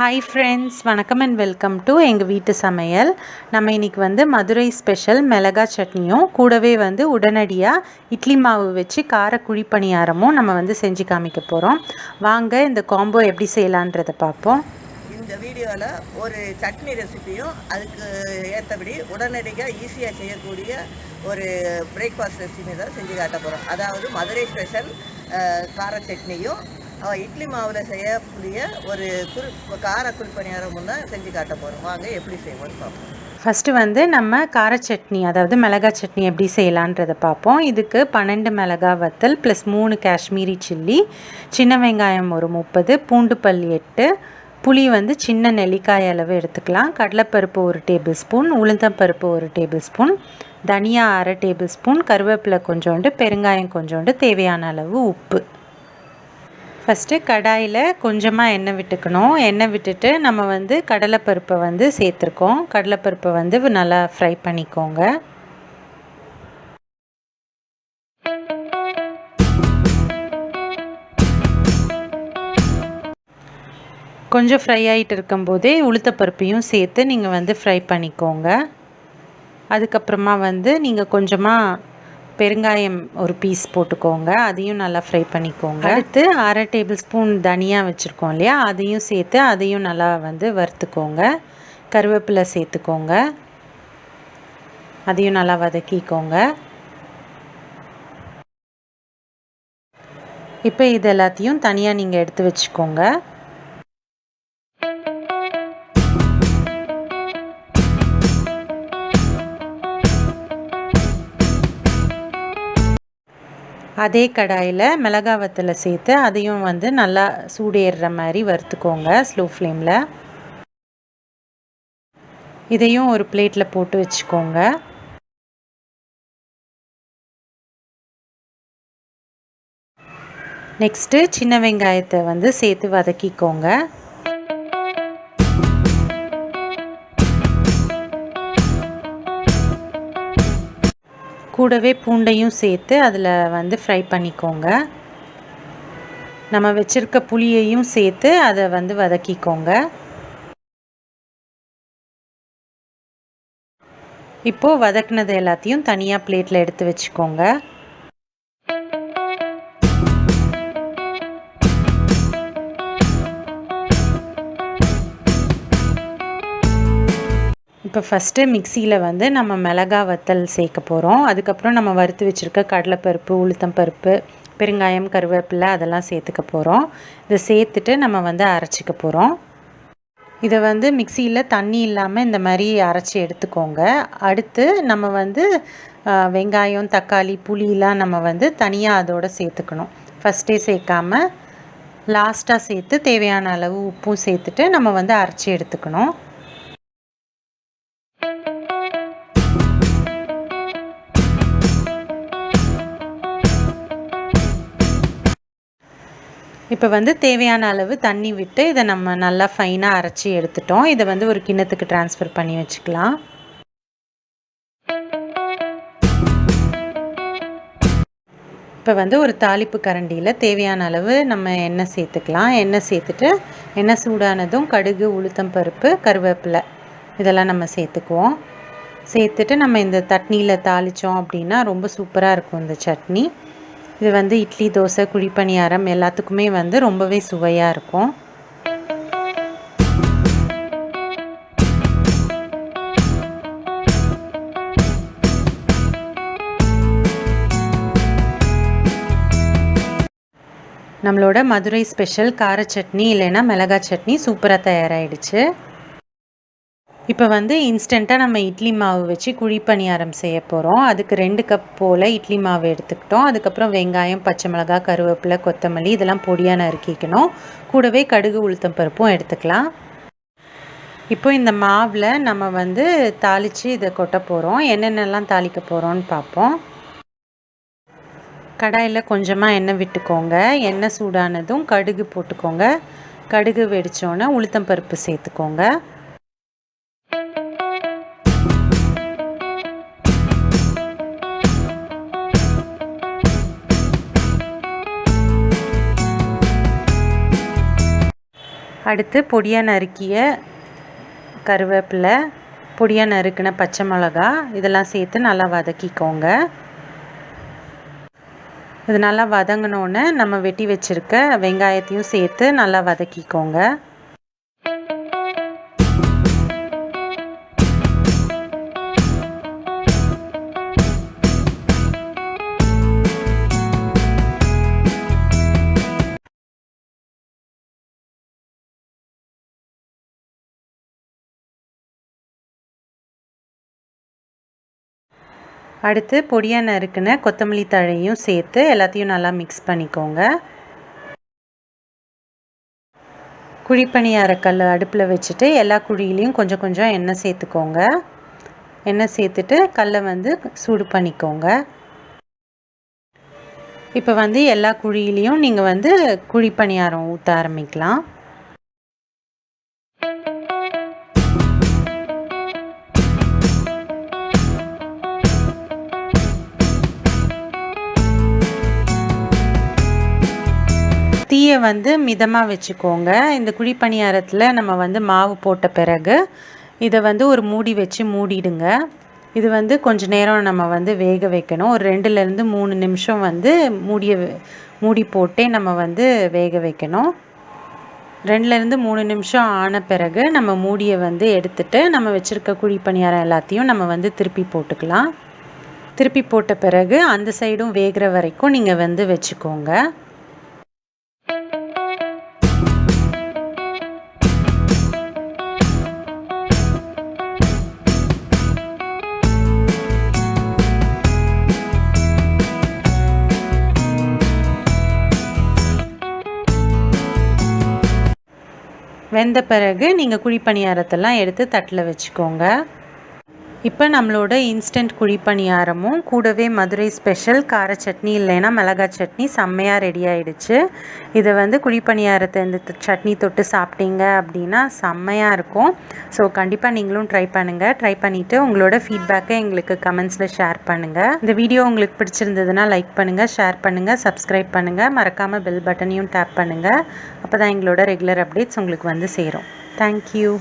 Hi friends, வணக்கம் and welcome to எங்கள் வீட்டு சமையல். நம்ம இன்றைக்கி வந்து மதுரை ஸ்பெஷல் மிளகா சட்னியும் கூடவே வந்து உடனடியாக இட்லி மாவு வச்சு கார குழிப்பணியாரமும் நம்ம வந்து செஞ்சு காமிக்க போகிறோம். வாங்க இந்த காம்போ எப்படி செய்யலான்றதை பார்ப்போம். இந்த வீடியோவில் ஒரு சட்னி ரெசிபியும் அதுக்கு ஏற்றபடி உடனடியாக ஈஸியாக செய்யக்கூடிய ஒரு பிரேக்ஃபாஸ்ட் ரெசிபி தான் செஞ்சு காட்ட போகிறோம். அதாவது மதுரை ஸ்பெஷல் கார சட்னியும் இட்லி மாவில் செய்யக்கூடிய ஒரு கார குழிப்பணியாரமும் தான் செஞ்சு காட்ட போகிறோம். வாங்க எப்படி செய்வோம்னு பார்ப்போம். ஃபஸ்ட்டு வந்து நம்ம கார சட்னி, அதாவது மிளகா சட்னி எப்படி செய்யலான்றதை பார்ப்போம். இதுக்கு 12 மிளகா வத்தல் ப்ளஸ் 3 காஷ்மீரி சில்லி, சின்ன வெங்காயம் ஒரு 30, பூண்டு பல் 8, புளி வந்து சின்ன நெல்லிக்காய் அளவு எடுத்துக்கலாம், கடலைப்பருப்பு 1 டேபிள் ஸ்பூன், உளுந்தம்பருப்பு 1 டேபிள் ஸ்பூன், தனியா 1/2 டேபிள் ஸ்பூன், கருவேப்பிலை கொஞ்சோண்டு, பெருங்காயம் கொஞ்சோண்டு, தேவையான அளவு உப்பு. ஃபஸ்ட்டு கடாயில் கொஞ்சமாக எண்ணெய் விட்டுக்கணும். எண்ணெய் விட்டுட்டு நம்ம வந்து கடலைப்பருப்பை வந்து சேர்த்துருக்கோம். கடலைப்பருப்பை வந்து நல்லா ஃப்ரை பண்ணிக்கோங்க. கொஞ்சம் ஃப்ரை ஆகிட்டு இருக்கும்போதே உளுத்தப்பருப்பையும் சேர்த்து நீங்கள் வந்து ஃப்ரை பண்ணிக்கோங்க. அதுக்கப்புறமா வந்து நீங்கள் கொஞ்சமாக பெருங்காயம் ஒரு பீஸ் போட்டுக்கோங்க, அதையும் நல்லா ஃப்ரை பண்ணிக்கோங்க. அடுத்து 1/2 டேபிள் ஸ்பூன் தனியா வச்சுருக்கோம் இல்லையா, அதையும் சேர்த்து அதையும் நல்லா வந்து வறுத்துக்கோங்க. கருவேப்பிலை சேர்த்துக்கோங்க, அதையும் நல்லா வதக்கிக்கோங்க. இப்போ இது எல்லாத்தையும் தனியாக நீங்கள் எடுத்து வச்சுக்கோங்க. அதே கடாயில் மிளகா வத்தலை சேர்த்து அதையும் வந்து நல்லா சூடேறுற மாதிரி வறுத்துக்கோங்க ஸ்லோ ஃப்ளேமில். இதையும் ஒரு பிளேட்டில் போட்டு வச்சுக்கோங்க. நெக்ஸ்ட்டு சின்ன வெங்காயத்தை வந்து சேர்த்து வதக்கிக்கோங்க. கூடவே பூண்டையும் சேர்த்து அதில் வந்து ஃப்ரை பண்ணிக்கோங்க. நம்ம வச்சுருக்க புளியையும் சேர்த்து அதை வந்து வதக்கிக்கோங்க. இப்போது வதக்குனது எல்லாத்தையும் தனியாக பிளேட்டில் எடுத்து வச்சுக்கோங்க. இப்போ ஃபஸ்ட்டு மிக்சியில் வந்து நம்ம மிளகா வத்தல் சேர்க்க போகிறோம். அதுக்கப்புறம் நம்ம வறுத்து வச்சுருக்க கடலைப்பருப்பு, உளுத்தம்பருப்பு, பெருங்காயம், கருவேப்பிலை அதெல்லாம் சேர்த்துக்க போகிறோம். இதை சேர்த்துட்டு நம்ம வந்து அரைச்சிக்க போகிறோம். இதை வந்து மிக்சியில் தண்ணி இல்லாமல் இந்த மாதிரி அரைச்சி எடுத்துக்கோங்க. அடுத்து நம்ம வந்து வெங்காயம், தக்காளி, புளியெலாம் நம்ம வந்து தனியாக அதோடு சேர்த்துக்கணும். ஃபஸ்ட்டே சேர்க்காமல் லாஸ்ட்டாக சேர்த்து தேவையான அளவு உப்பும் சேர்த்துட்டு நம்ம வந்து அரைச்சி எடுத்துக்கணும். இப்போ வந்து தேவையான அளவு தண்ணி விட்டு இதை நம்ம நல்லா ஃபைனாக அரைச்சி எடுத்துட்டோம். இதை வந்து ஒரு கிண்ணத்துக்கு ட்ரான்ஸ்ஃபர் பண்ணி வச்சுக்கலாம். இப்போ வந்து ஒரு தாளிப்பு கரண்டியில் தேவையான அளவு நம்ம எண்ணெய் சேர்த்துக்கலாம். எண்ணெய் சேர்த்துட்டு எண்ணெய் சூடானதும் கடுகு, உளுத்தம் பருப்பு, கருவேப்பிலை இதெல்லாம் நம்ம சேர்த்துக்குவோம். சேர்த்துட்டு நம்ம இந்த சட்னியில் தாளித்தோம் அப்படின்னா ரொம்ப சூப்பராக இருக்கும் இந்த சட்னி. இது வந்து இட்லி, தோசை, குழிப்பணியாரம் எல்லாத்துக்குமே வந்து ரொம்பவே சுவையாக இருக்கும். நம்மளோட மதுரை ஸ்பெஷல் கார சட்னி இல்லைன்னா மிளகா சட்னி சூப்பராக தயாராகிடுச்சு. இப்போ வந்து இன்ஸ்டண்ட்டாக நம்ம இட்லி மாவு வச்சு குழிப்பணியாரம் செய்ய போகிறோம். அதுக்கு 2 கப் போல் இட்லி மாவு எடுத்துக்கிட்டோம். அதுக்கப்புறம் வெங்காயம், பச்சை மிளகா, கருவேப்பிலை, கொத்தமல்லி இதெல்லாம் பொடியாக நறுக்கிக்கணும். கூடவே கடுகு, உளுத்தம் பருப்பும் எடுத்துக்கலாம். இப்போ இந்த மாவில் நம்ம வந்து தாளித்து இதை கொட்ட போகிறோம். என்னென்னலாம் தாளிக்க போகிறோன்னு பார்ப்போம். கடாயில் கொஞ்சமாக எண்ணெய் விட்டுக்கோங்க. எண்ணெய் சூடானதும் கடுகு போட்டுக்கோங்க. கடுகு வெடித்தோன்னே உளுத்தம் பருப்பு சேர்த்துக்கோங்க. அடுத்து பொடியாக நறுக்கிய கருவேப்பிலை, பொடியாக நறுக்கின பச்சை மிளகா இதெல்லாம் சேர்த்து நல்லா வதக்கிக்கோங்க. இது நல்லா வதங்கினோன்னே நம்ம வெட்டி வச்சுருக்க வெங்காயத்தையும் சேர்த்து நல்லா வதக்கிக்கோங்க. அடுத்து பொடியாக நறுக்கின கொத்தமல்லி தழையும் சேர்த்து எல்லாத்தையும் நல்லா மிக்ஸ் பண்ணிக்கோங்க. குழிப்பணியாரக்கல் அடுப்பில் வச்சுட்டு எல்லா குழியிலையும் கொஞ்சம் கொஞ்சம் எண்ணெய் சேர்த்துக்கோங்க. எண்ணெய் சேர்த்துட்டு கல்லை சூடு பண்ணிக்கோங்க. இப்போ எல்லா குழியிலையும் நீங்கள் குழிப்பணியாரம் ஊற்ற ஆரம்பிக்கலாம். தீயை மிதமாக வச்சுக்கோங்க. இந்த குழிப்பணியாரத்தில் நம்ம மாவு போட்ட பிறகு இதை ஒரு மூடி வச்சு மூடிடுங்க. இது கொஞ்ச நேரம் நம்ம வேக வைக்கணும். ஒரு 2லேருந்து 3 நிமிஷம் மூடி போட்டே நம்ம வேக வைக்கணும். 2லேருந்து 3 நிமிஷம் ஆன பிறகு நம்ம மூடியை எடுத்துட்டு நம்ம வச்சுருக்க குழிப்பணியாரம் எல்லாத்தையும் நம்ம திருப்பி போட்டுக்கலாம். திருப்பி போட்ட பிறகு அந்த சைடும் வேகிற வரைக்கும் நீங்கள் வச்சுக்கோங்க. வெந்த பிறகு நீங்கள் குழிப்பணியாரத்தெல்லாம் எடுத்து தட்டில் வச்சுக்கோங்க. இப்போ நம்மளோட இன்ஸ்டன்ட் குழிப்பணியாரமும் கூடவே மதுரை ஸ்பெஷல் கார சட்னி இல்லைன்னா மிளகாய் சட்னி செம்மையாக ரெடி ஆகிடுச்சு. இதை குழிப்பணியாரத்தை இந்த சட்னி தொட்டு சாப்பிட்டீங்க அப்படின்னா செம்மையாக இருக்கும். ஸோ கண்டிப்பாக நீங்களும் ட்ரை பண்ணுங்கள். ட்ரை பண்ணிவிட்டு உங்களோட ஃபீட்பேக்கை எங்களுக்கு கமெண்ட்ஸில் ஷேர் பண்ணுங்கள். இந்த வீடியோ உங்களுக்கு பிடிச்சிருந்ததுன்னா லைக் பண்ணுங்கள், ஷேர் பண்ணுங்கள், சப்ஸ்கிரைப் பண்ணுங்கள். மறக்காமல் பெல் பட்டனையும் டேப் பண்ணுங்கள். அப்போ தான் எங்களோட ரெகுலர் அப்டேட்ஸ் உங்களுக்கு சேரும். தேங்க்யூ.